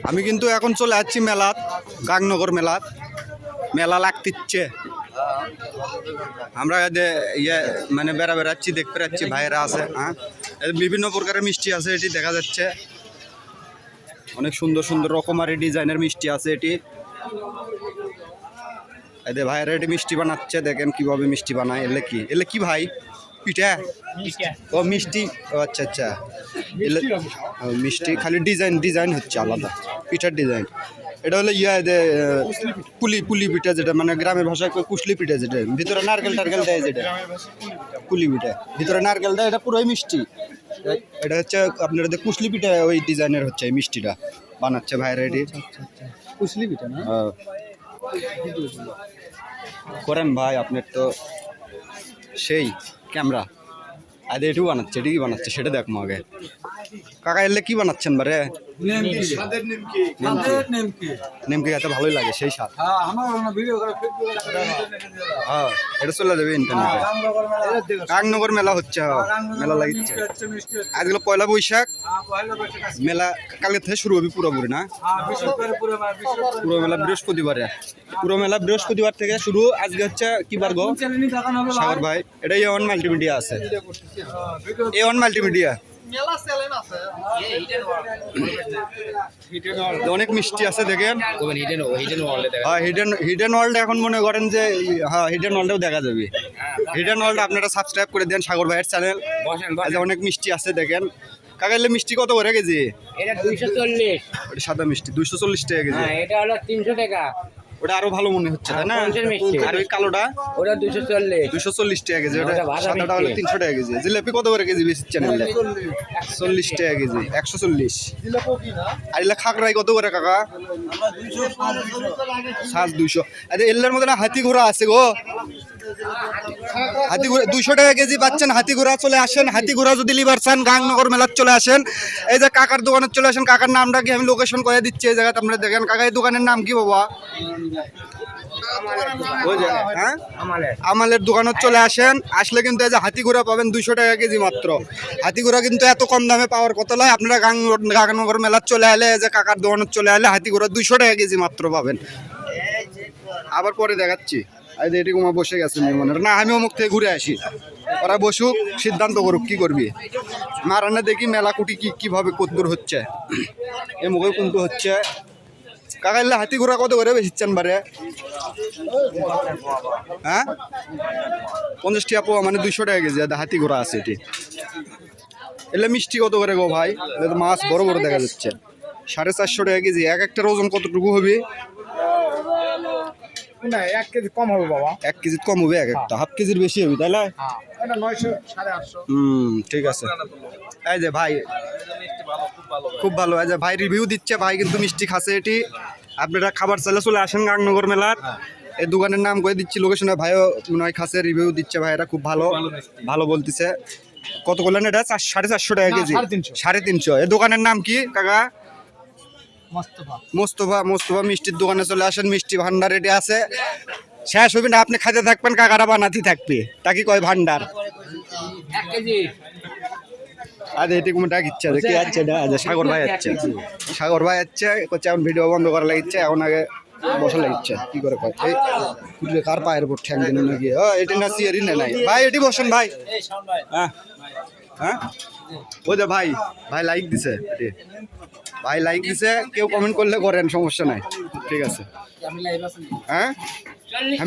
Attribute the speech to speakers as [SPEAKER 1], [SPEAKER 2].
[SPEAKER 1] আমি কিন্তু এখন চলে যাচ্ছি মেলাত, গাংনগর মেলাত। মেলা লাগতিচ্ছে, আমরা ইয়ে মানে বেড়াচ্ছি, দেখতে পাচ্ছি ভাইয়েরা আছে। হ্যাঁ, বিভিন্ন প্রকারের মিষ্টি আছে, এটি দেখা যাচ্ছে। অনেক সুন্দর সুন্দর রকমারি ডিজাইনের মিষ্টি আছে এটি। এদের ভাইয়েরা এটি মিষ্টি বানাচ্ছে, দেখেন কিভাবে মিষ্টি বানায়। এলে কি ভাই? পিঠা? ও মিষ্টি, ও আচ্ছা আচ্ছা। মিষ্টি খালি ডিজাইন হচ্ছে আলাদা, পিঠার ডিজাইন। এটা হলো পুলি পিঠা, যেটা মানে গ্রামের ভাষায় কুশলি পিঠা, যেটা ভিতরে নারকেল দেয়, যেটা পুলি পিঠা, ভিতরে নারকেল দেয়। এটা পুরোই মিষ্টি। এটা হচ্ছে আপনার কুশলি পিঠা, ওই ডিজাইনের হচ্ছে এই মিষ্টিটা বানাচ্ছে ভাইয়েরা। এটি
[SPEAKER 2] কুশলি পিঠা না?
[SPEAKER 1] করেন ভাই, আপনার তো সেই ক্যামেরা। আর এটিও বানাচ্ছে, এটি কি বানাচ্ছে সেটা দেখবো আগে। কাকা এলে কি বানাচ্ছেন বারে? নেমকি এত ভালোই লাগে, সেই স্বাদ। হ্যাঁ, এটা চলে যাবে ইন্টারনেটে। গাংনগর মেলা হচ্ছে, মেলা লাগিচ্ছে আজকে পয়লা বৈশাখ। মেলা কালকে থেকে শুরু হবে পুরোপুরি না? পুরো মেলা বৃহস্পতিবার থেকে শুরু। আজকে হচ্ছে কি বার গো সাগর ভাই? এটা A1 মাল্টিমিডিয়া আছে, A1 মাল্টিমিডিয়া। অনেক মিষ্টি আছে দেখেন। হিডেন ওয়ার্ল্ড এখন মনে করেন যে, হ্যাঁ হিডেন ওয়ার্ল্ডেও দেখা যাবে। হিডেন ওয়ার্ল্ড আপনারা সাবস্ক্রাইব করে দেন, সাগর ভাইয়ের চ্যানেল। অনেক মিষ্টি আছে দেখেন। কাকাইলে মিষ্টি কত করে কেজি?
[SPEAKER 3] এটা 240।
[SPEAKER 1] ওটা সাদা মিষ্টি 240 টাকা কেজি।
[SPEAKER 3] হ্যাঁ, এটা হলো 300 টাকা।
[SPEAKER 1] ওটা আরো ভালো মনে হচ্ছে, তাই না? আর ওই কালোটা
[SPEAKER 3] ওটা 240
[SPEAKER 1] টাকা কেজি। ওটা সাদাটা হলো 300 টাকা কেজি। জিলাপি কত করে কেজি বেচছেন? 40 টাকা কেজি, 140। আর এলা খাগড়াই কত করে কাকা? 200। আরে এলার মধ্যে না হাতি ঘোড়া আছে গো। হাতি ঘোড়া 200 টাকা কেজি পাচ্ছেন। হাতি ঘোড়া চলে আসেন, হাতি ঘোড়া যদি লিবার চান গাংনগর মেলার চলে আসেন। এই যে কাকার দোকানে চলে আসেন। কাকার নামটা কি আমি লোকেশন করে দিচ্ছি এই জায়গাতে, আপনারা দেখেন। কাকা এই দোকানের নাম কি বাবা? হ্যাঁ, আমালের দোকানে চলে আসেন। আসলে কিন্তু এই যে হাতি ঘোড়া পাবেন 200 টাকা কেজি মাত্র। হাতি ঘোড়া কিন্তু এত কম দামে পাওয়ার কথা নয়। আপনারা গাংনগর মেলার চলে এলে, যে কাকার দোকানে চলে এলে হাতি ঘোড়া 200 টাকা কেজি মাত্র পাবেন। আবার পরে দেখাচ্ছি। এই যে এটি কুমা বসে গেছে মেহমানের। না, আমি অমুক থেকে ঘুরে আসি, ওরা বসুক, সিদ্ধান্ত করুক কি করবি। মারানে দেখি মেলা কুটি কিভাবে কদ্দুর হচ্ছে। এ মুখে কিন্তু হচ্ছে। কাকাইলে হাতি ঘোড়া কত করে বেশিচ্ছেন বারে? হ্যাঁ, 50 টাকা পোয়া, মানে 200 টাকা কেজি। হাতি ঘোড়া আছে এটি। এলে মিষ্টি কত করে গো ভাই? মাছ বড় বড় দেখা যাচ্ছে। 450 টাকা কেজি। এক একটার ওজন কতটুকু হবে?
[SPEAKER 2] 1 কেজি কম হবে বাবা।
[SPEAKER 1] 1 কেজি কম হবে, এক একটা হাফ কেজির বেশি হবে, তাই না?
[SPEAKER 2] এটা 900 850।
[SPEAKER 1] ঠিক আছে। এই যে ভাই খুব ভালো। এই যে ভাই রিভিউ দিচ্ছে, ভাই কিন্তু মিষ্টি খাচ্ছে এটি। আপনারা খাবার চাইলে চলে আসেন গাংনগর মেলার। এই দোকানের নাম করে দিচ্ছি, লোকেশনে ভাইও মনে হয় খাচ্ছে, রিভিউ দিচ্ছে ভাইয়েরা, খুব ভালো ভালো বলতেছে। কত করলেন এটা? 450 টাকা কেজি, 350। এই দোকানের নাম কি কাকা? মোস্তফা মিষ্টির দোকানে চলে আসেন। মিষ্টি ভান্ডার এটি আছে, শেষ হবে না, আপনি খাইতে থাকবেন, কাকারা বানাতে থাকবে। তাকে কয় ভান্ডার।
[SPEAKER 3] 1 কেজি।
[SPEAKER 1] আরে এটি কোনটা ইচ্ছা দেখি যাচ্ছে না? সাগর ভাই যাচ্ছে, করছে এখন ভিডিও বন্ধ করা লাগিচ্ছে, এখন আগে বসা লাগিচ্ছে। কি করে কয় এই কার পায়ের উপর ঠ্যাং দিন নাকি? এটি না সিয়ারি নাই ভাই, এটি বসেন ভাই। হ্যাঁ হ্যাঁ, ওই যে ভাই লাইক দিছে, ভাই লাইক দিছে। কেউ কমেন্ট করলে করেন, সমস্যা নাই, ঠিক আছে। হ্যাঁ।